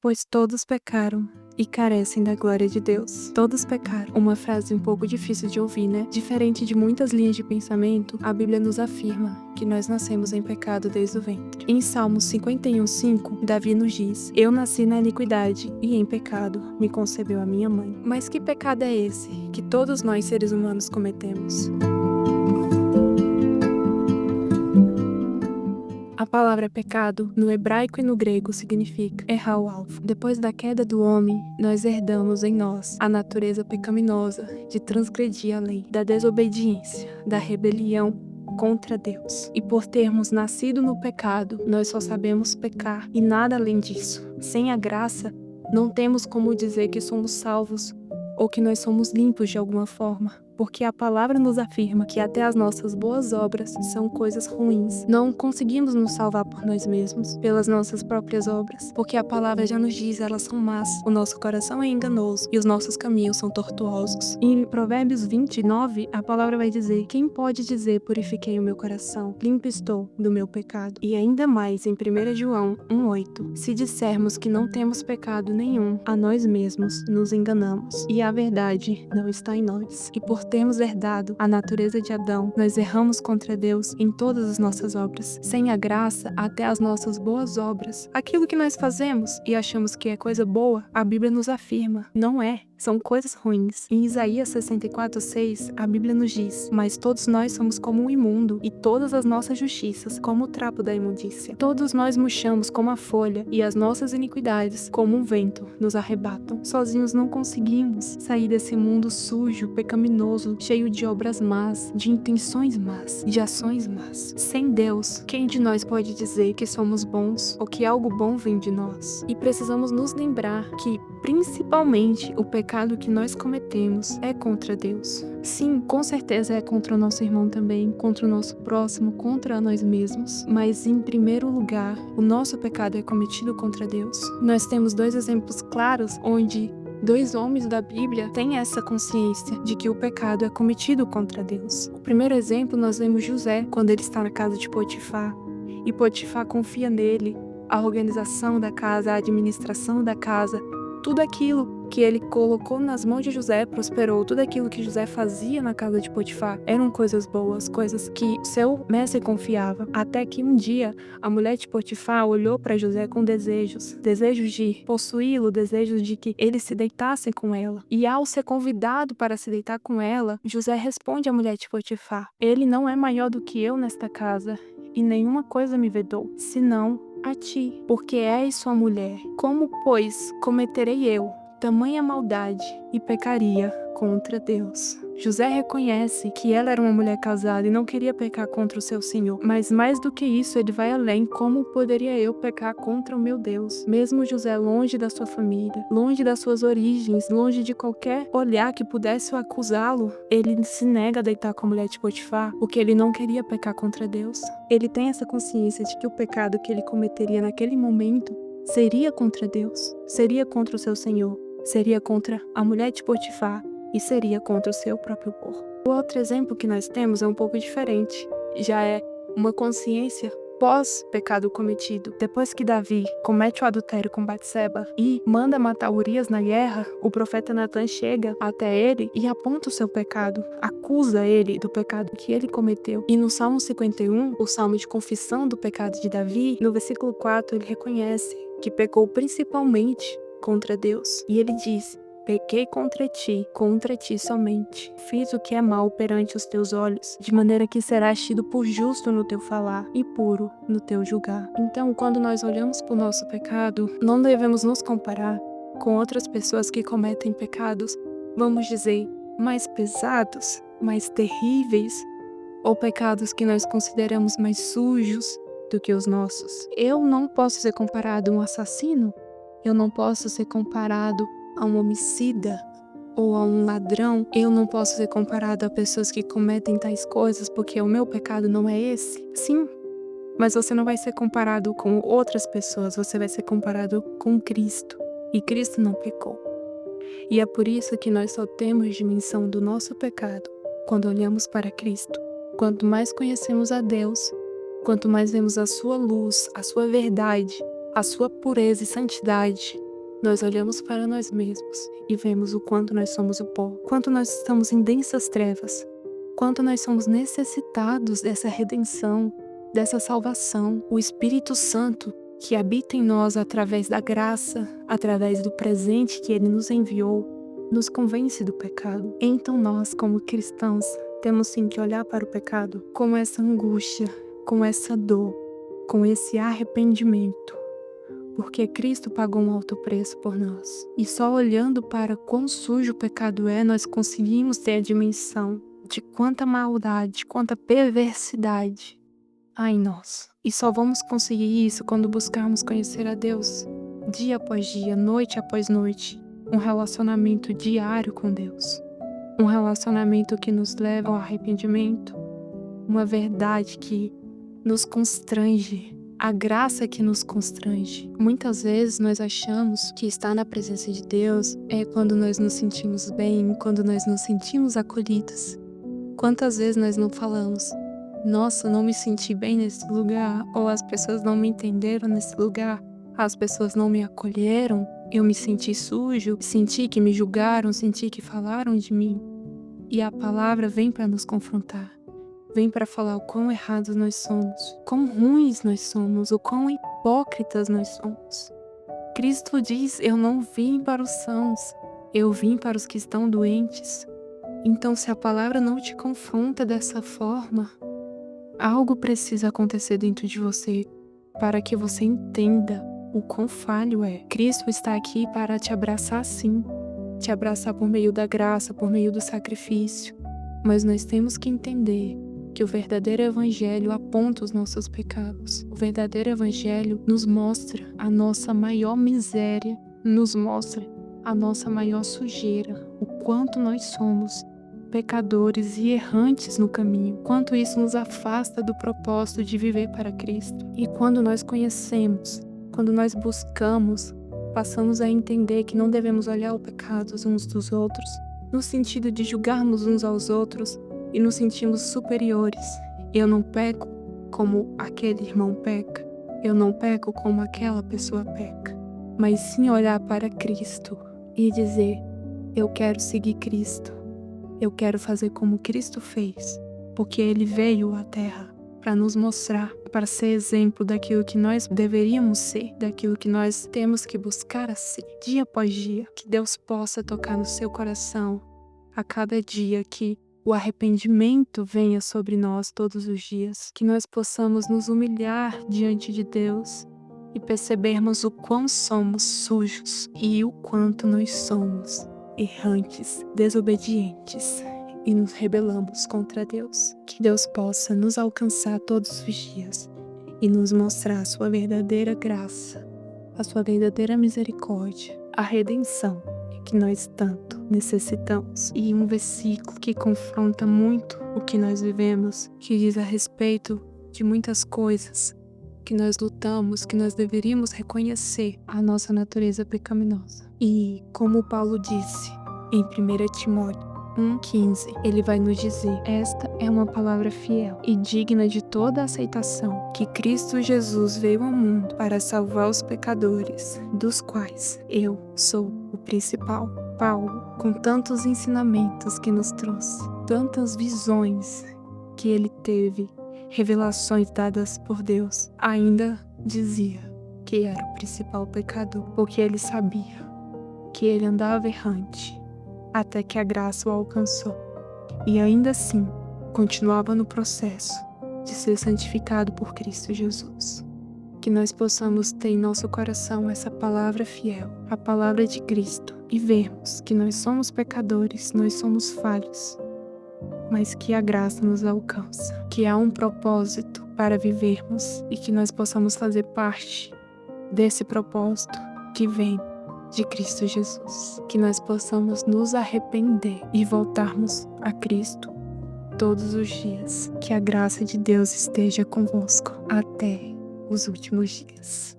Pois todos pecaram e carecem da glória de Deus. Todos pecaram. Uma frase um pouco difícil de ouvir, né? Diferente de muitas linhas de pensamento, a Bíblia nos afirma que nós nascemos em pecado desde o ventre. Em Salmos 51:5, Davi nos diz: Eu nasci na iniquidade e em pecado me concebeu a minha mãe. Mas que pecado é esse que todos nós seres humanos cometemos? A palavra pecado, no hebraico e no grego, significa errar o alvo. Depois da queda do homem, nós herdamos em nós a natureza pecaminosa de transgredir a lei, da desobediência, da rebelião contra Deus. E por termos nascido no pecado, nós só sabemos pecar e nada além disso. Sem a graça, não temos como dizer que somos salvos ou que nós somos limpos de alguma forma. Porque a palavra nos afirma que até as nossas boas obras são coisas ruins. Não conseguimos nos salvar por nós mesmos, pelas nossas próprias obras, porque a palavra já nos diz, elas são más. O nosso coração é enganoso e os nossos caminhos são tortuosos. Em Provérbios 29, a palavra vai dizer: quem pode dizer, purifiquei o meu coração, limpo estou do meu pecado? E ainda mais em 1 João 1:8, se dissermos que não temos pecado nenhum, a nós mesmos nos enganamos, e a verdade não está em nós. E por termos herdado a natureza de Adão, nós erramos contra Deus em todas as nossas obras. Sem a graça, até as nossas boas obras, aquilo que nós fazemos e achamos que é coisa boa, a Bíblia nos afirma, não é. São coisas ruins. Em Isaías 64:6, a Bíblia nos diz: mas todos nós somos como um imundo, e todas as nossas justiças como o trapo da imundícia. Todos nós murchamos como a folha, e as nossas iniquidades, como um vento, nos arrebatam. Sozinhos não conseguimos sair desse mundo sujo, pecaminoso, cheio de obras más, de intenções más, de ações más. Sem Deus, quem de nós pode dizer que somos bons ou que algo bom vem de nós? E precisamos nos lembrar que, principalmente, o pecado que nós cometemos é contra Deus. Sim, com certeza é contra o nosso irmão também, contra o nosso próximo, contra nós mesmos. Mas, em primeiro lugar, o nosso pecado é cometido contra Deus. Nós temos dois exemplos claros onde dois homens da Bíblia têm essa consciência de que o pecado é cometido contra Deus. O primeiro exemplo nós vemos José, quando ele está na casa de Potifar, e Potifar confia nele, a organização da casa, a administração da casa, tudo aquilo que ele colocou nas mãos de José prosperou. Tudo aquilo que José fazia na casa de Potifar eram coisas boas, coisas que seu mestre confiava. Até que um dia, a mulher de Potifar olhou para José com desejos de possuí-lo, desejos de que ele se deitasse com ela. E ao ser convidado para se deitar com ela, José responde à mulher de Potifar: ele não é maior do que eu nesta casa, e nenhuma coisa me vedou, senão a ti, porque és sua mulher. Como, pois, cometerei eu tamanha maldade e pecaria contra Deus? José reconhece que ela era uma mulher casada e não queria pecar contra o seu senhor, mas mais do que isso, ele vai além: como poderia eu pecar contra o meu Deus? Mesmo José longe da sua família, longe das suas origens, longe de qualquer olhar que pudesse acusá-lo, ele se nega a deitar com a mulher de Potifar, porque ele não queria pecar contra Deus. Ele tem essa consciência de que o pecado que ele cometeria naquele momento seria contra Deus, seria contra o seu senhor, seria contra a mulher de Potifar e seria contra o seu próprio corpo. O outro exemplo que nós temos é um pouco diferente. Já é uma consciência pós-pecado cometido. Depois que Davi comete o adultério com Batseba e manda matar Urias na guerra, o profeta Natan chega até ele e aponta o seu pecado, acusa ele do pecado que ele cometeu. E no Salmo 51, o salmo de confissão do pecado de Davi, no versículo 4, ele reconhece que pecou principalmente contra Deus. E ele diz: pequei contra ti somente. Fiz o que é mal perante os teus olhos, de maneira que serás tido por justo no teu falar e puro no teu julgar. Então, quando nós olhamos para o nosso pecado, não devemos nos comparar com outras pessoas que cometem pecados, vamos dizer, mais pesados, mais terríveis, ou pecados que nós consideramos mais sujos do que os nossos. Eu não posso ser comparado a um assassino, eu não posso ser comparado a um homicida ou a um ladrão, eu não posso ser comparado a pessoas que cometem tais coisas, porque o meu pecado não é esse. Sim, mas você não vai ser comparado com outras pessoas, você vai ser comparado com Cristo. E Cristo não pecou. E é por isso que nós só temos dimensão do nosso pecado quando olhamos para Cristo. Quanto mais conhecemos a Deus, quanto mais vemos a sua luz, a sua verdade, a sua pureza e santidade, nós olhamos para nós mesmos e vemos o quanto nós somos o pó, quanto nós estamos em densas trevas, quanto nós somos necessitados dessa redenção, dessa salvação. O Espírito Santo que habita em nós através da graça, através do presente que Ele nos enviou, nos convence do pecado. Então nós, como cristãos, temos sim que olhar para o pecado com essa angústia, com essa dor, com esse arrependimento, porque Cristo pagou um alto preço por nós. E só olhando para quão sujo o pecado é, nós conseguimos ter a dimensão de quanta maldade, quanta perversidade há em nós. E só vamos conseguir isso quando buscarmos conhecer a Deus, dia após dia, noite após noite, um relacionamento diário com Deus. Um relacionamento que nos leva ao arrependimento, uma verdade que nos constrange, a graça que nos constrange. Muitas vezes nós achamos que estar na presença de Deus é quando nós nos sentimos bem, quando nós nos sentimos acolhidos. Quantas vezes nós não falamos: nossa, não me senti bem nesse lugar, ou as pessoas não me entenderam nesse lugar, as pessoas não me acolheram, eu me senti sujo, senti que me julgaram, senti que falaram de mim. E a palavra vem para nos confrontar, vem para falar o quão errados nós somos, quão ruins nós somos, o quão hipócritas nós somos. Cristo diz: eu não vim para os sãos, eu vim para os que estão doentes. Então, se a palavra não te confronta dessa forma, algo precisa acontecer dentro de você para que você entenda o quão falho é. Cristo está aqui para te abraçar, sim, te abraçar por meio da graça, por meio do sacrifício. Mas nós temos que entender que o verdadeiro evangelho aponta os nossos pecados. O verdadeiro evangelho nos mostra a nossa maior miséria, nos mostra a nossa maior sujeira, o quanto nós somos pecadores e errantes no caminho, quanto isso nos afasta do propósito de viver para Cristo. E quando nós conhecemos, quando nós buscamos, passamos a entender que não devemos olhar o pecado uns dos outros, no sentido de julgarmos uns aos outros e nos sentimos superiores. Eu não peco como aquele irmão peca, eu não peco como aquela pessoa peca, mas sim olhar para Cristo e dizer: eu quero seguir Cristo, eu quero fazer como Cristo fez, porque Ele veio à Terra para nos mostrar, para ser exemplo daquilo que nós deveríamos ser, daquilo que nós temos que buscar a ser, dia após dia. Que Deus possa tocar no seu coração a cada dia, que o arrependimento venha sobre nós todos os dias, que nós possamos nos humilhar diante de Deus e percebermos o quão somos sujos e o quanto nós somos errantes, desobedientes e nos rebelamos contra Deus. Que Deus possa nos alcançar todos os dias e nos mostrar a sua verdadeira graça, a sua verdadeira misericórdia, a redenção que nós tanto necessitamos. E um versículo que confronta muito o que nós vivemos, que diz a respeito de muitas coisas que nós lutamos, que nós deveríamos reconhecer a nossa natureza pecaminosa. E como Paulo disse em 1 Timóteo 1,15, ele vai nos dizer: esta é uma palavra fiel e digna de toda aceitação, que Cristo Jesus veio ao mundo para salvar os pecadores, dos quais eu sou o principal. Paulo, com tantos ensinamentos que nos trouxe, tantas visões que ele teve, revelações dadas por Deus, ainda dizia que era o principal pecador, porque ele sabia que ele andava errante, até que a graça o alcançou. E ainda assim, continuava no processo de ser santificado por Cristo Jesus. Que nós possamos ter em nosso coração essa palavra fiel, a palavra de Cristo, e vermos que nós somos pecadores, nós somos falhos, mas que a graça nos alcança, que há um propósito para vivermos e que nós possamos fazer parte desse propósito que vem de Cristo Jesus. Que nós possamos nos arrepender e voltarmos a Cristo todos os dias. Que a graça de Deus esteja convosco até os últimos dias.